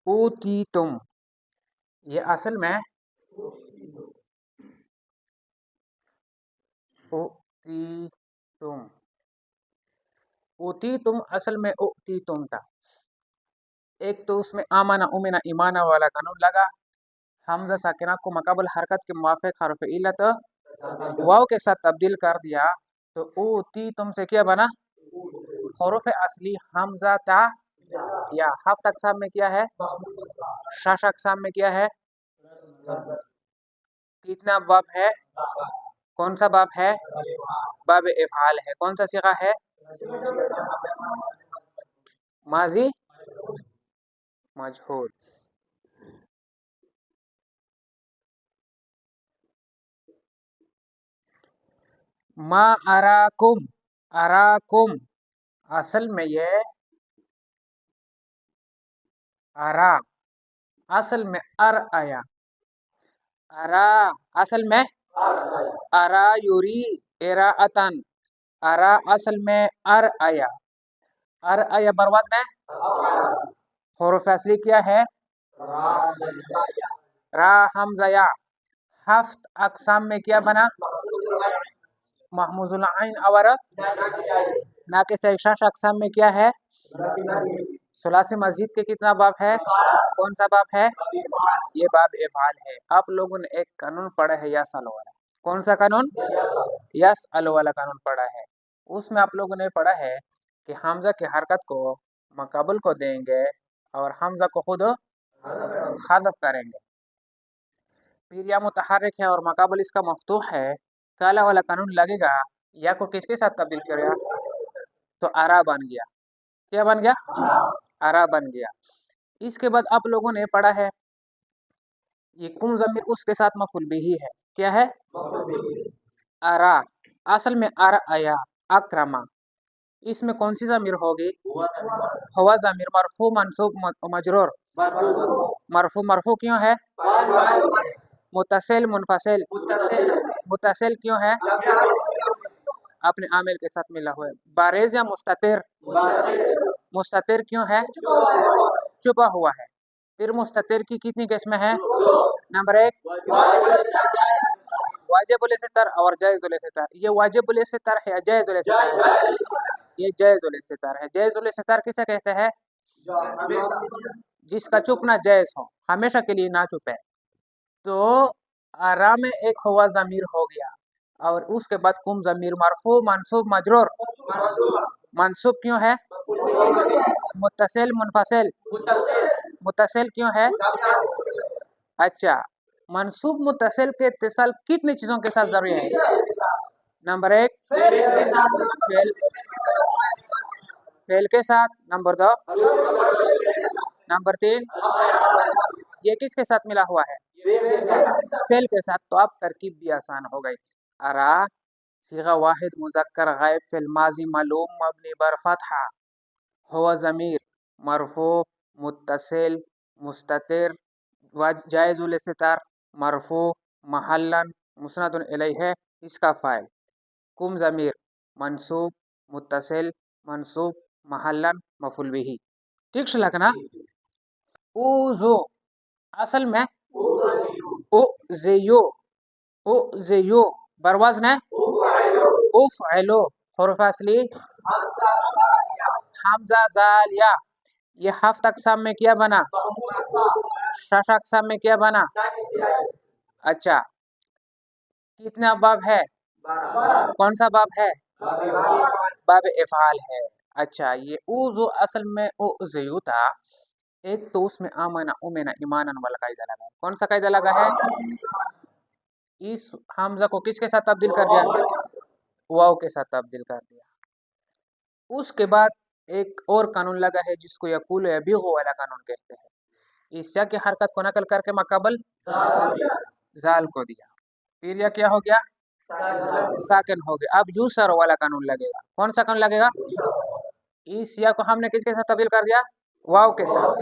اوتی تم، یہ اصل میں اوتی تم، اوتی تم اصل میں اوتی تم تھا. ایک تو اس میں آمنا امنا ایمانا والا قانون لگا، حمزہ ساکنہ کو مقابل حرکت کے موافق حرف علت واو کے ساتھ تبدیل کر دیا، تو اوتی تم سے کیا بنا؟ حروف اصلی حمزہ تا یا. ہفت اقسام میں کیا ہے؟ شش اقسام میں کیا ہے؟ کتنا باب ہے؟ کون سا باب ہے؟ باب افعال ہے. کون سا صیغہ ہے؟ ماضی مجہول. ما اراکم، اراکم اصل میں یہ ارا، اصل میں ار آیا، ارا اصل میں ارا یوری اراعتن، ارا اصل میں ار آیا، ار آیا برواز میں حروف اصلی کیا ہے؟ را حمزہ یا. ہفت اقسام میں کیا بنا؟ محموز العین اور ناقص. شش اقسام میں کیا ہے؟ ثلاثی مزید کے کتنا باب ہے؟ کون سا باب ہے؟ یہ باب افعال ہے. آپ لوگوں نے ایک قانون پڑھا ہے یس ال والا. کون سا قانون؟ یس ال والا قانون پڑھا ہے. اس میں آپ لوگوں نے پڑھا ہے کہ حمزہ کی حرکت کو مقابل کو دیں گے اور حمزہ کو خود حذف کریں گے. پھر یا متحرک ہے اور مقابل اس کا مفتوح ہے، کالا والا قانون لگے گا. یا کو کس کے ساتھ تبدیل کرے گا؟ تو ارا بن گیا. کیا بن گیا؟ ارا بن گیا. اس کے بعد آپ لوگوں نے پڑھا ہے یہ کم ضمیر اس کے ساتھ مفعول بھی ہے. کیا ہے؟ ارا اصل میں ار آیا اکرما. اس میں کون سی ضمیر ہوگی؟ ہوا ضمیر. مرفوع منصوب مجرور. مرفوع مرفوع کیوں ہے؟ متصل منفصل. متصل کیوں ہے؟ اپنے عامل کے ساتھ ملا ہوا ہے. بارز یا مستتر؟ مستتر کیوں ہے؟ چھپا ہوا ہے. پھر مستتر کی کتنی قسمیں ہیں؟ نمبر ایک واجب الاستتار اور جائز الاستتار. یہ واجب الاستتار ہے یا جائز الاستتار ہے؟ یہ جائز الاستتار ہے. جائز الاستتار کسے کہتے ہیں؟ جس کا چپنا جائز ہو، ہمیشہ کے لیے نہ چپے. تو ارا میں ایک ہوا ضمیر ہو گیا اور اس کے بعد کم ضمیر مرفوع منصوب مجرور. منصوب کیوں ہے؟ متصل منفصل. متصل کیوں ہے؟ اچھا، منصوب متصل کے اتصال کتنی چیزوں کے ساتھ ضروری ہے؟ نمبر ایک فعل کے ساتھ. نمبر دو نمبر تین یہ کس کے ساتھ ملا ہوا ہے؟ فعل کے ساتھ. تو اب ترکیب بھی آسان ہو گئی. ارا صیغہ واحد مذکر غائب فعل ماضی معلوم مبنی بر فتحہ، ہوا ضمیر مرفوع متصل مستتر جائز الاستتار مرفوع محلن مسند الیہ اس کا فاعل. کم ضمیر منصوب متصل منصوب محلن مفعول بہ. ٹھیک سے لگنا. اوزو اصل میں او زیو، او زیو برواز نے افعلو. حروف اصلی حمزہ زال یا. یہ ہفت اقسام میں کیا بنا؟ شش اقسام میں کیا بنا؟ اچھا، کتنا باب ہے؟ کون سا باب ہے؟ باب افعال ہے. اچھا، یہ اوزو اصل میں او زیو تھا. ایک تو اس میں آمنا امنا ایمانا والا قاعدہ لگا. کون سا قاعدہ لگا ہے؟ اس حمزہ کو کس کے ساتھ تبدیل کر دیا؟ واو کے ساتھ تبدیل کر دیا. اس کے بعد ایک اور قانون لگا ہے جس کو یقول یبیغ والا قانون کہتے ہیں. اس یا کی حرکت کو نقل کر کے مقابل زال کو دیا. پھر یا کیا ہو گیا؟ ساکن ہو گیا. اب یوسر والا قانون لگے گا. کون سا قانون لگے گا؟ اس یا کو ہم نے کس کے ساتھ تبدیل کر دیا؟ واو کے ساتھ.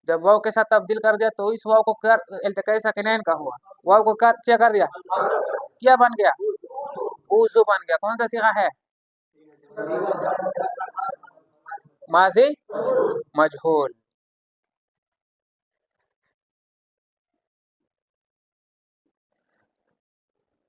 جب واو کے ساتھ تبدیل کر دیا تو اس واو کو التقاء ساکنین کا ہوا. واو کو کیا کر دیا؟ کیا بن گیا؟ اوزو بن گیا. کون سا صیغہ ہے؟ ماضی مجہول.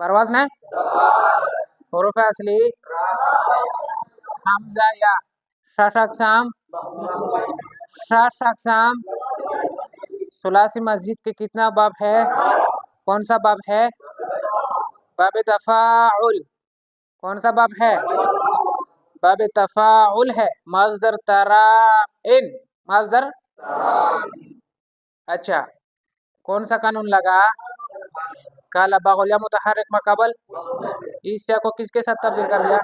برواز نے حروف اصلی حمزہ یا شش اقسام ثلاثی مسجد کے کتنا باب ہے؟ کون سا باب ہے؟ باب تفاعل. کون سا باب ہے؟ باب تفاعل ہے. مصدر ترائن. مصدر اچھا کون سا قانون لگا؟ کالا باغل یا متحرک مقابل اس کو کس کے ساتھ تبدیل کر دیا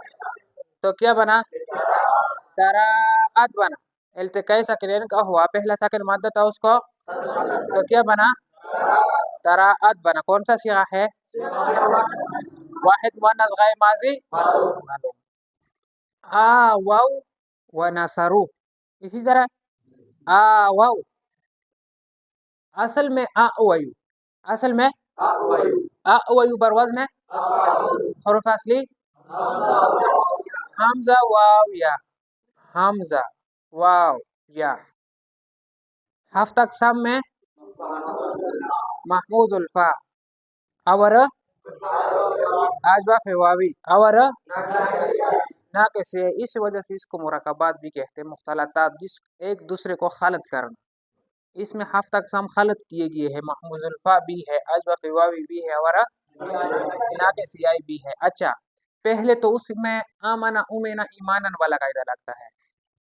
تو کیا بنا؟ تراعت بنا. التقائی ساکنین کا ہوا پہلا ساکن مادہ تھا اس کو تو کیا بنا؟ تراعت بنا. کون سا صیغہ ہے؟ واحد مؤنث غائب ماضی معلوم. آواو ونصرو. اسی طرح آواو اصل میں آویو. اصل میں آویو بر وزن حروف اصلی حمزہ واو یا. حمزہ واو یا. ہفت اقسام میں محمود الفا اور اجواف واوی اور ناقص ہے. اس وجہ سے اس کو مرکبات بھی کہتے ہیں. مختلطات جس ایک دوسرے کو خلط کرنا. اس میں ہفت اقسام خلط کیے گئے ہیں. محمود الفا بھی ہے, اجواف واوی بھی ہے اور ناقص بھی ہے. اچھا پہلے تو اس میں آمنا اومنا ایمانا والا قاعدہ لگتا ہے.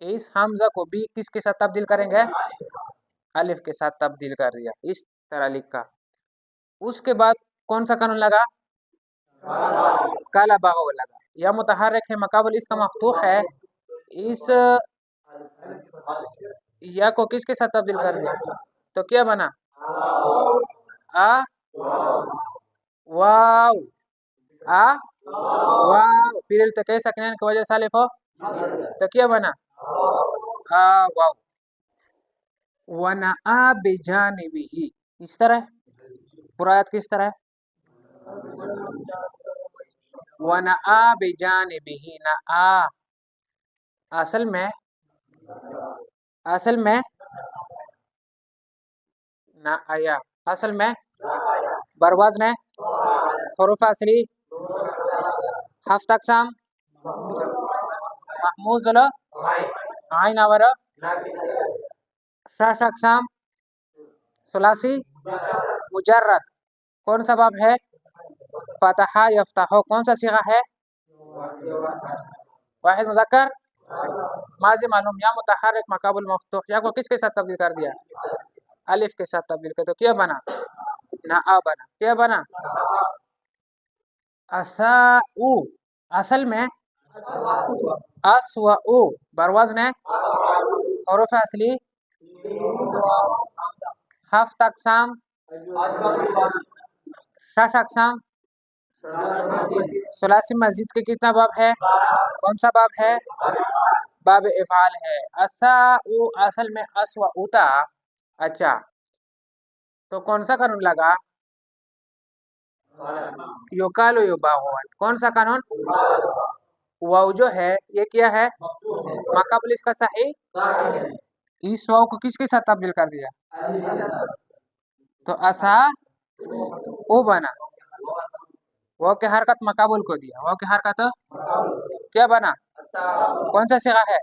اس حمزہ کو بھی کس کے ساتھ تبدیل کریں گے؟ الف کے ساتھ تبدیل کر دیا اس طرح لکھا. اس کے بعد کون سا قانون لگا؟ کالا باغ لگا. یا متحرک ہے مقابل اس کا مفتوح ہے. اس یا کو کس کے ساتھ تبدیل کر دیا تو کیا بنا؟ واو. واو پھر التقائی ساکنین کی وجہ سے الف ہو تو کیا بنا؟ واو. ونآ بجانبہ. اس طرح پورا آیت کس طرح ہے؟ ونآ بجانبہ. نآ اصل میں نا آیا. اصل میں برواز نے حروف اصلی ہفت اقسام محمود عین اور شش اقسام ثلاثی مجرد. کون سا باب ہے؟ فتحہ یفتح. کون سا صیغہ ہے؟ واحد مذکر ماضی معلوم. یا متحرک مقابل مفتوح. یا کو کس کے ساتھ تبدیل کر دیا؟ الف کے ساتھ تبدیل کر. تو کیا بنا؟ نآ بنا. کیا بنا؟ اساء. اصل میں اسوأ بروزن حروف اصلی ہفت اقسام شش اقسام ثلاثی مسجد کے کتنا باب ہے؟ کون سا باب ہے؟ باب افعال ہے. اساء اصل میں اسوأ تھا. اچھا تو کون سا قانون لگا؟ یوکالو یباغون. کون سا قانون؟ واو جو ہے یہ کیا ہے؟ مقابل اس کا صحیح. اس واو کو کس کے ساتھ تبدیل کر دیا تو اسا او بنا. واو کی حرکت مقابل کو دیا. واو کی حرکت کیا بنا؟ کون سا صیغہ ہے؟